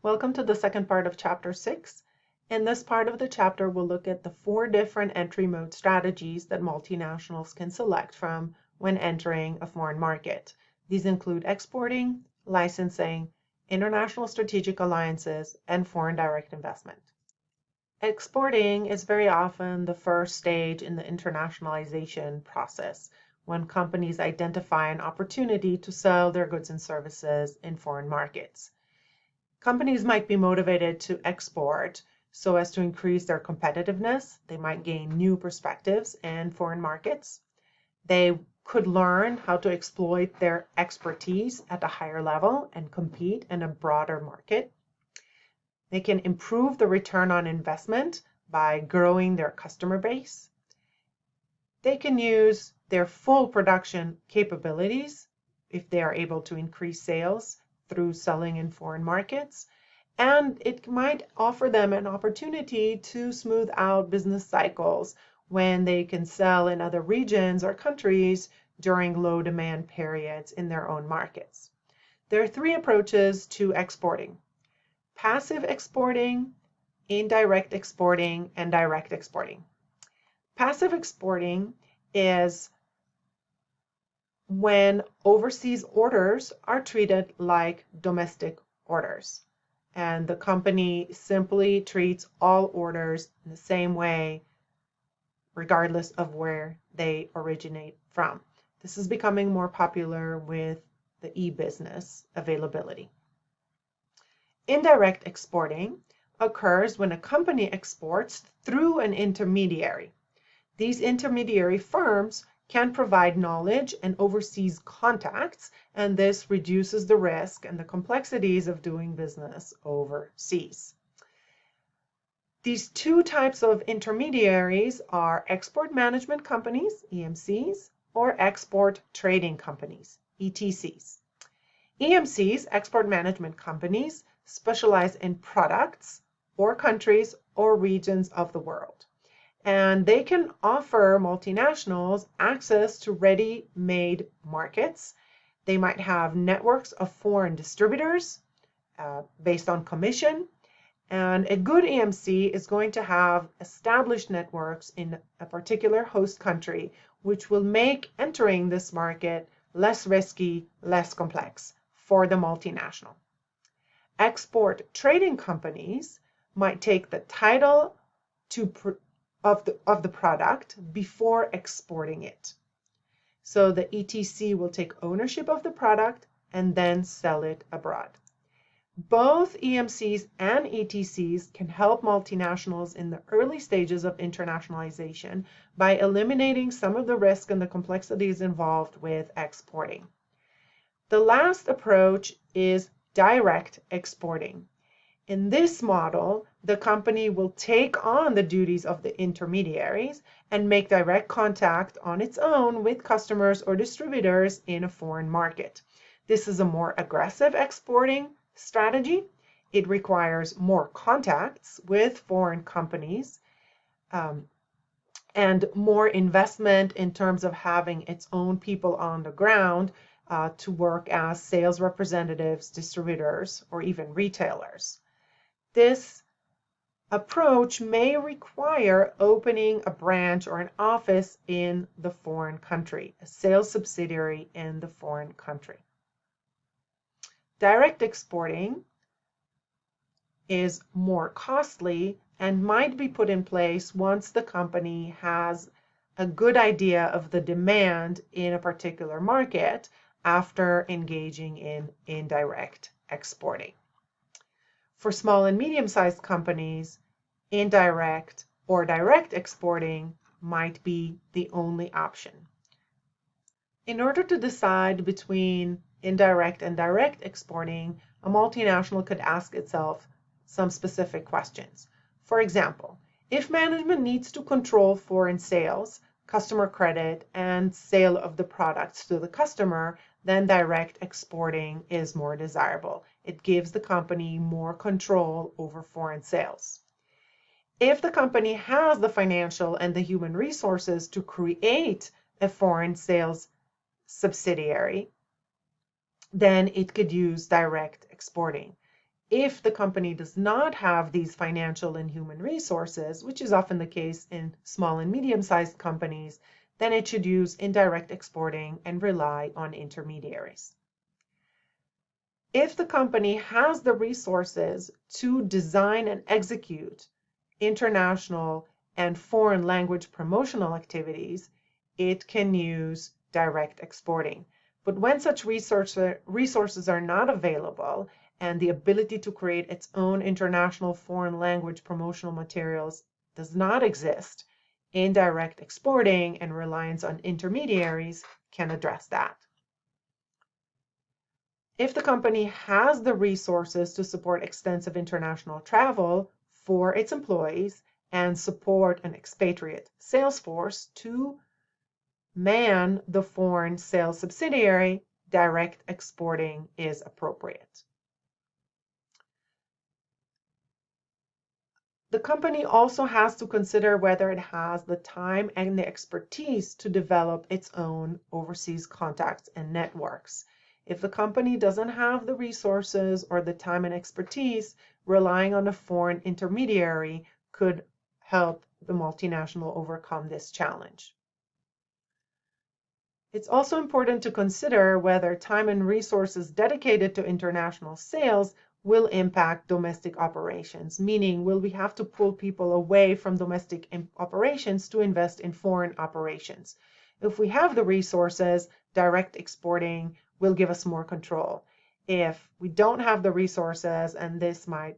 Welcome to the second part of Chapter 6. In this part of the chapter, we'll look at the 4 different entry mode strategies that multinationals can select from when entering a foreign market. These include exporting, licensing, international strategic alliances, and foreign direct investment. Exporting is very often the first stage in the internationalization process, when companies identify an opportunity to sell their goods and services in foreign markets. Companies might be motivated to export so as to increase their competitiveness. They might gain new perspectives in foreign markets. They could learn how to exploit their expertise at a higher level and compete in a broader market. They can improve the return on investment by growing their customer base. They can use their full production capabilities if they are able to increase sales through selling in foreign markets, and it might offer them an opportunity to smooth out business cycles when they can sell in other regions or countries during low demand periods in their own markets. There are 3 approaches to exporting: passive exporting, indirect exporting, and direct exporting. Passive exporting is when overseas orders are treated like domestic orders, and the company simply treats all orders in the same way regardless of where they originate from. This is becoming more popular with the e-business availability. Indirect exporting occurs when a company exports through an intermediary. These intermediary firms can provide knowledge and overseas contacts, and this reduces the risk and the complexities of doing business overseas. These 2 types of intermediaries are export management companies, EMCs, or export trading companies, ETCs. EMCs, export management companies, specialize in products or countries or regions of the world, and they can offer multinationals access to ready-made markets. They might have networks of foreign distributors based on commission, and a good EMC is going to have established networks in a particular host country, which will make entering this market less risky, less complex for the multinational. Export trading companies might take the title of the product before exporting it. So the ETC will take ownership of the product and then sell it abroad. Both EMCs and ETCs can help multinationals in the early stages of internationalization by eliminating some of the risk and the complexities involved with exporting. The last approach is direct exporting. In this model, the company will take on the duties of the intermediaries and make direct contact on its own with customers or distributors in a foreign market. This is a more aggressive exporting strategy. It requires more contacts with foreign companies and more investment in terms of having its own people on the ground to work as sales representatives, distributors, or even retailers. This approach may require opening a branch or an office in the foreign country, a sales subsidiary in the foreign country. Direct exporting is more costly and might be put in place once the company has a good idea of the demand in a particular market after engaging in indirect exporting. For small and medium-sized companies, indirect or direct exporting might be the only option. In order to decide between indirect and direct exporting, a multinational could ask itself some specific questions. For example, if management needs to control foreign sales, customer credit, and sale of the products to the customer, then direct exporting is more desirable. It gives the company more control over foreign sales. If the company has the financial and the human resources to create a foreign sales subsidiary, then it could use direct exporting. If the company does not have these financial and human resources, which is often the case in small and medium-sized companies, then it should use indirect exporting and rely on intermediaries. If the company has the resources to design and execute international and foreign language promotional activities, it can use direct exporting. But when such resources are not available and the ability to create its own international foreign language promotional materials does not exist, indirect exporting and reliance on intermediaries can address that. If the company has the resources to support extensive international travel for its employees and support an expatriate sales force to man the foreign sales subsidiary, direct exporting is appropriate. The company also has to consider whether it has the time and the expertise to develop its own overseas contacts and networks. If the company doesn't have the resources or the time and expertise, relying on a foreign intermediary could help the multinational overcome this challenge. It's also important to consider whether time and resources dedicated to international sales will impact domestic operations, meaning will we have to pull people away from domestic operations to invest in foreign operations? If we have the resources, direct exporting will give us more control. If we don't have the resources and this might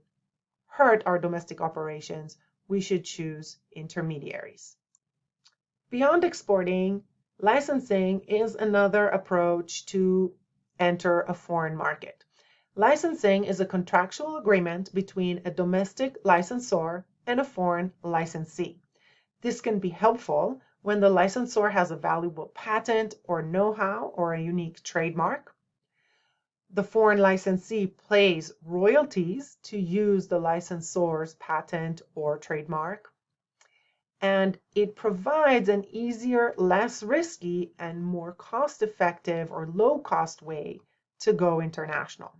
hurt our domestic operations, we should choose intermediaries. Beyond exporting, licensing is another approach to enter a foreign market. Licensing is a contractual agreement between a domestic licensor and a foreign licensee. This can be helpful when the licensor has a valuable patent or know-how or a unique trademark. The foreign licensee pays royalties to use the licensor's patent or trademark, and it provides an easier, less risky, and more cost-effective or low-cost way to go international.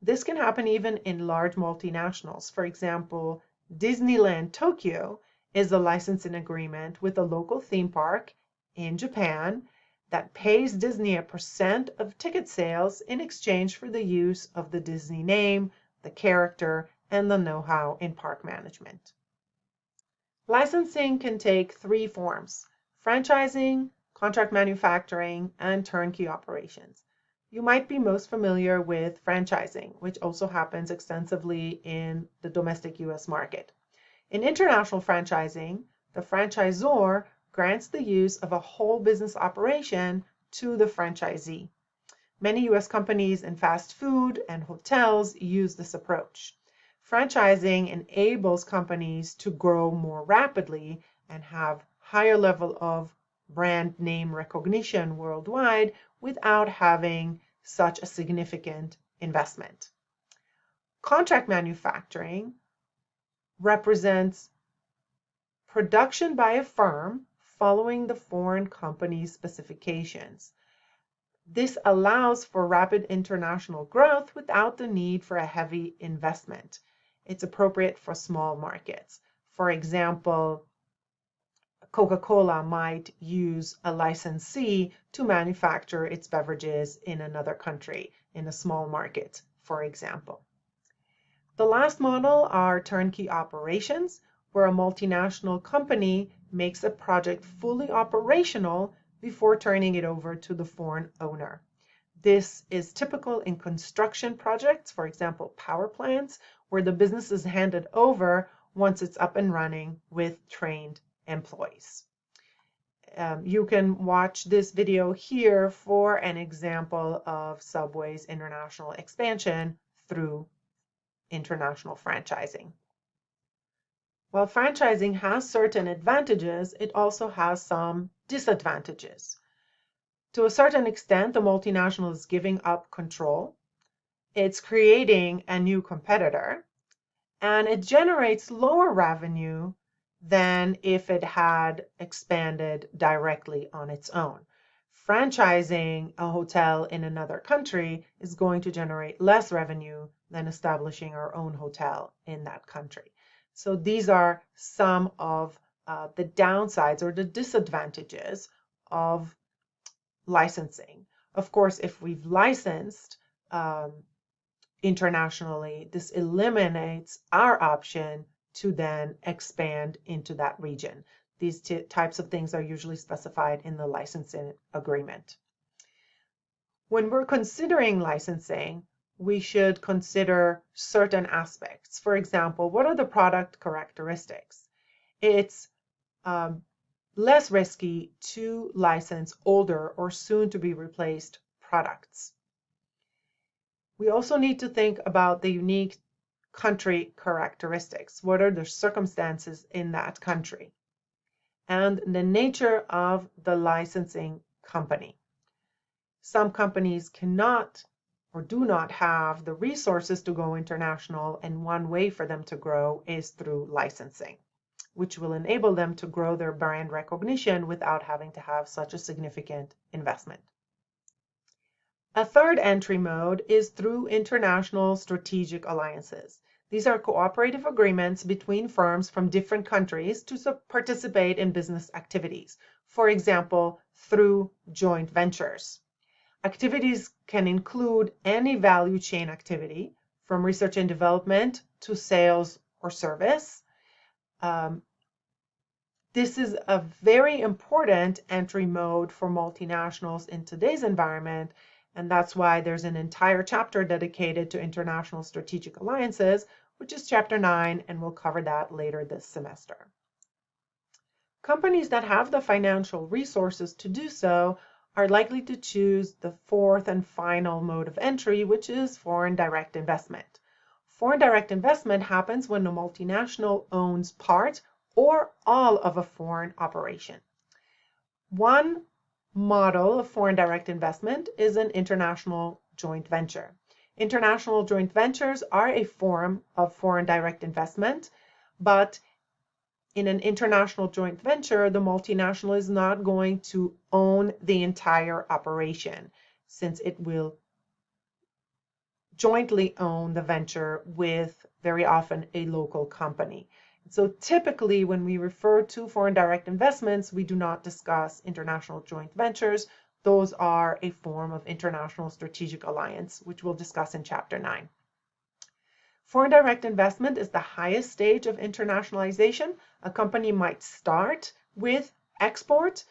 This can happen even in large multinationals. For example, Disneyland Tokyo is a licensing agreement with a local theme park in Japan that pays Disney a % of ticket sales in exchange for the use of the Disney name, the character, and the know-how in park management. Licensing can take 3 forms: franchising, contract manufacturing, and turnkey operations. You might be most familiar with franchising, which also happens extensively in the domestic US market. In international franchising, the franchisor grants the use of a whole business operation to the franchisee. Many US companies in fast food and hotels use this approach. Franchising enables companies to grow more rapidly and have higher level of brand name recognition worldwide without having such a significant investment. Contract manufacturing represents production by a firm following the foreign company's specifications. This allows for rapid international growth without the need for a heavy investment. It's appropriate for small markets. For example, Coca-Cola might use a licensee to manufacture its beverages in another country, in a small market, for example. The last model are turnkey operations, where a multinational company makes a project fully operational before turning it over to the foreign owner. This is typical in construction projects, for example, power plants, where the business is handed over once it's up and running with trained employees. You can watch this video here for an example of Subway's international expansion through international franchising. While franchising has certain advantages, it also has some disadvantages. To a certain extent, the multinational is giving up control. It's creating a new competitor, and it generates lower revenue than if it had expanded directly on its own. franchising a hotel in another country is going to generate less revenue than establishing our own hotel in that country. So these are some of the downsides or the disadvantages of licensing. Of course, if we've licensed internationally, this eliminates our option to then expand into that region. These types of things are usually specified in the licensing agreement. When we're considering licensing, we should consider certain aspects. For example, what are the product characteristics? It's less risky to license older or soon to be replaced products. We also need to think about the unique country characteristics. What are the circumstances in that country? And the nature of the licensing company. Some companies cannot or do not have the resources to go international, and one way for them to grow is through licensing, which will enable them to grow their brand recognition without having to have such a significant investment. A third entry mode is through international strategic alliances. These are cooperative agreements between firms from different countries to participate in business activities, for example, through joint ventures. Activities can include any value chain activity, from research and development to sales or service. This is a very important entry mode for multinationals in today's environment, and that's why there's an entire chapter dedicated to international strategic alliances, which is chapter 9, and we'll cover that later this semester. Companies that have the financial resources to do so are likely to choose the fourth and final mode of entry, which is foreign direct investment. Foreign direct investment happens when a multinational owns part or all of a foreign operation. One model of foreign direct investment is an international joint venture. International joint ventures are a form of foreign direct investment, but in an international joint venture, the multinational is not going to own the entire operation, since it will jointly own the venture with very often a local company. So typically, when we refer to foreign direct investments, we do not discuss international joint ventures. Those are a form of international strategic alliance, which we'll discuss in chapter 9. Foreign direct investment is the highest stage of internationalization. A company might start with export,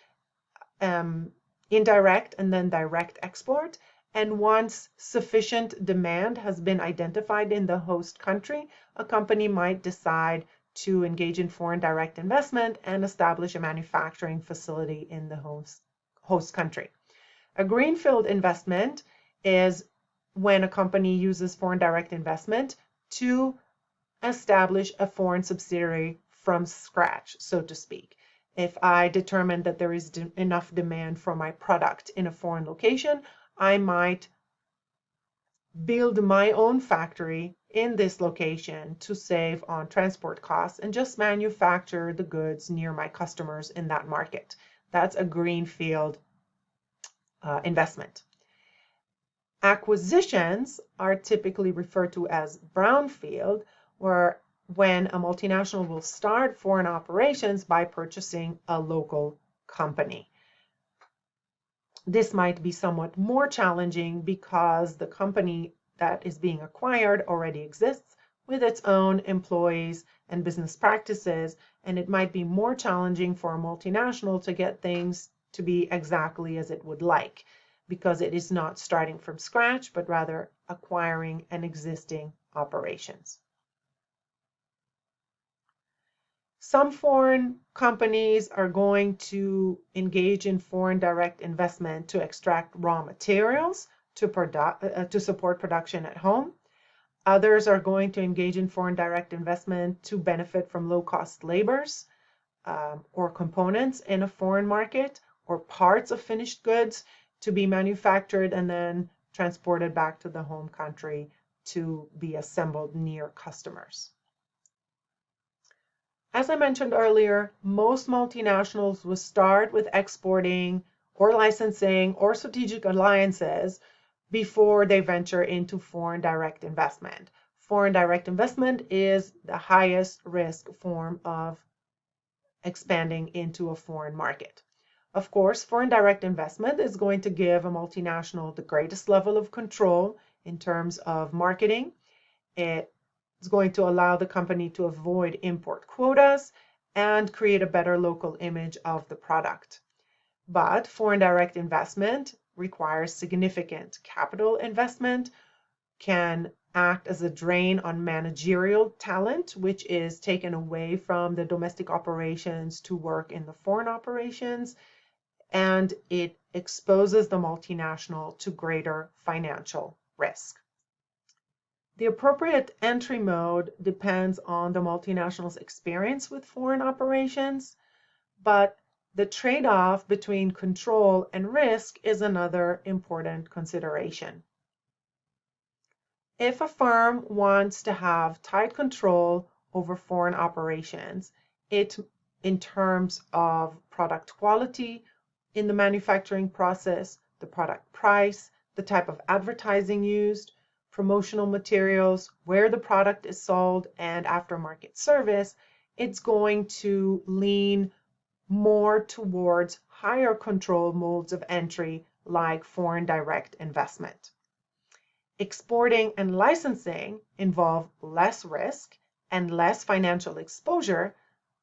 indirect, and then direct export. And once sufficient demand has been identified in the host country, a company might decide to engage in foreign direct investment and establish a manufacturing facility in the host country. A greenfield investment is when a company uses foreign direct investment to establish a foreign subsidiary from scratch, so to speak. If I determine that there is enough demand for my product in a foreign location, I might build my own factory in this location to save on transport costs and just manufacture the goods near my customers in that market. That's a greenfield investment. Acquisitions are typically referred to as brownfield, when a multinational will start foreign operations by purchasing a local company. This might be somewhat more challenging because the company that is being acquired already exists with its own employees and business practices, and it might be more challenging for a multinational to get things to be exactly as it would like, because it is not starting from scratch, but rather acquiring an existing operations. Some foreign companies are going to engage in foreign direct investment to extract raw materials to support production at home. Others are going to engage in foreign direct investment to benefit from low-cost labors or components in a foreign market, or parts of finished goods to be manufactured and then transported back to the home country to be assembled near customers. As I mentioned earlier, most multinationals will start with exporting or licensing or strategic alliances before they venture into foreign direct investment. Foreign direct investment is the highest risk form of expanding into a foreign market. Of course, foreign direct investment is going to give a multinational the greatest level of control in terms of marketing. It is going to allow the company to avoid import quotas and create a better local image of the product. But foreign direct investment requires significant capital investment, can act as a drain on managerial talent, which is taken away from the domestic operations to work in the foreign operations, and it exposes the multinational to greater financial risk. The appropriate entry mode depends on the multinational's experience with foreign operations, but the trade-off between control and risk is another important consideration. If a firm wants to have tight control over foreign operations, in terms of product quality in the manufacturing process, the product price, the type of advertising used, promotional materials, where the product is sold, and aftermarket service, it's going to lean more towards higher control modes of entry like foreign direct investment. Exporting and licensing involve less risk and less financial exposure,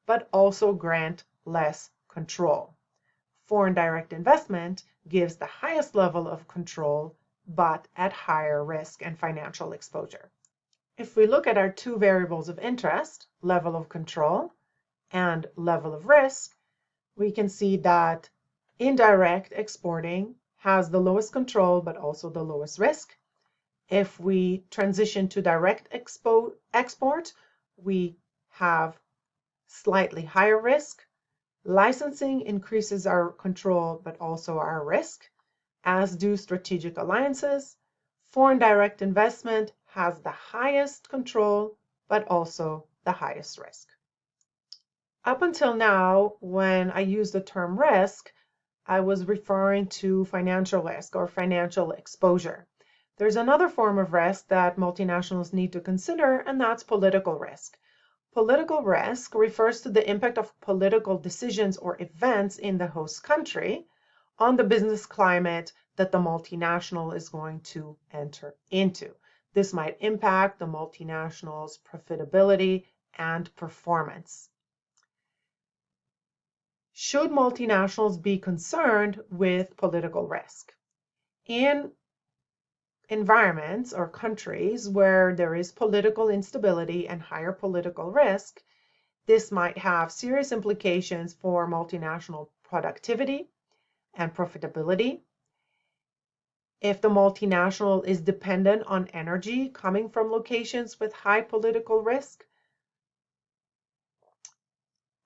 but also grant less control. Foreign direct investment gives the highest level of control, but at higher risk and financial exposure. If we look at our two variables of interest, level of control and level of risk, we can see that indirect exporting has the lowest control, but also the lowest risk. If we transition to direct export, we have slightly higher risk. Licensing increases our control, but also our risk, as do strategic alliances. Foreign direct investment has the highest control, but also the highest risk. Up until now, when I use the term risk, I was referring to financial risk or financial exposure. There's another form of risk that multinationals need to consider, and that's political risk. Political risk refers to the impact of political decisions or events in the host country on the business climate that the multinational is going to enter into. This might impact the multinational's profitability and performance. Should multinationals be concerned with political risk? In environments or countries where there is political instability and higher political risk, this might have serious implications for multinational productivity and profitability. If the multinational is dependent on energy coming from locations with high political risk,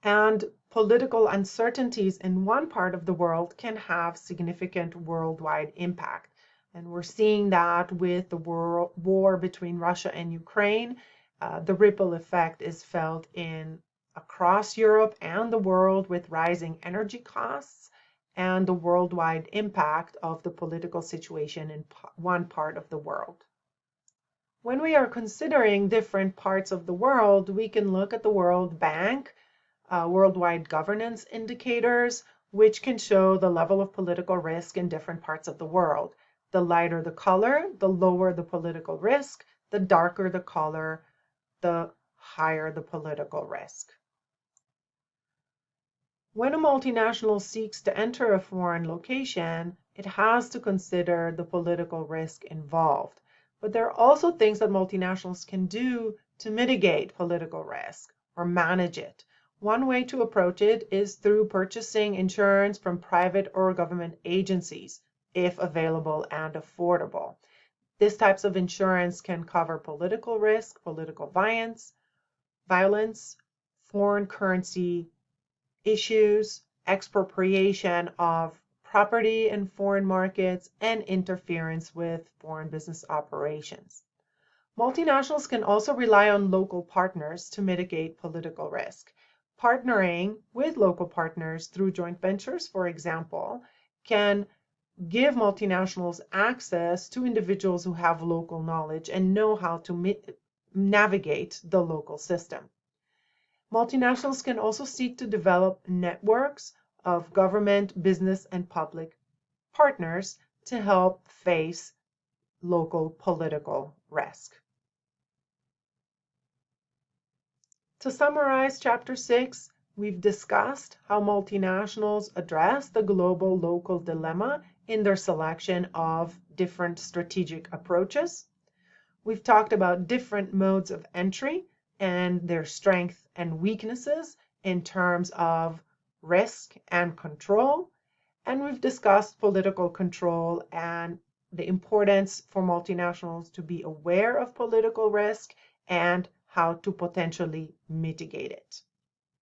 and political uncertainties in one part of the world can have significant worldwide impact. And we're seeing that with the war between Russia and Ukraine. The ripple effect is felt across Europe and the world with rising energy costs and the worldwide impact of the political situation in one part of the world. When we are considering different parts of the world, we can look at the World Bank, worldwide governance indicators, which can show the level of political risk in different parts of the world. The lighter the color, the lower the political risk. The darker the color, the higher the political risk. When a multinational seeks to enter a foreign location, it has to consider the political risk involved. But there are also things that multinationals can do to mitigate political risk or manage it. One way to approach it is through purchasing insurance from private or government agencies, if available and affordable. These types of insurance can cover political risk, political violence, foreign currency issues, expropriation of property in foreign markets, and interference with foreign business operations. Multinationals can also rely on local partners to mitigate political risk. Partnering with local partners through joint ventures, for example, can give multinationals access to individuals who have local knowledge and know how to navigate the local system. Multinationals can also seek to develop networks of government, business, and public partners to help face local political risk. To summarize Chapter 6, we've discussed how multinationals address the global-local dilemma in their selection of different strategic approaches. We've talked about different modes of entry and their strengths and weaknesses in terms of risk and control. And we've discussed political control and the importance for multinationals to be aware of political risk and how to potentially mitigate it.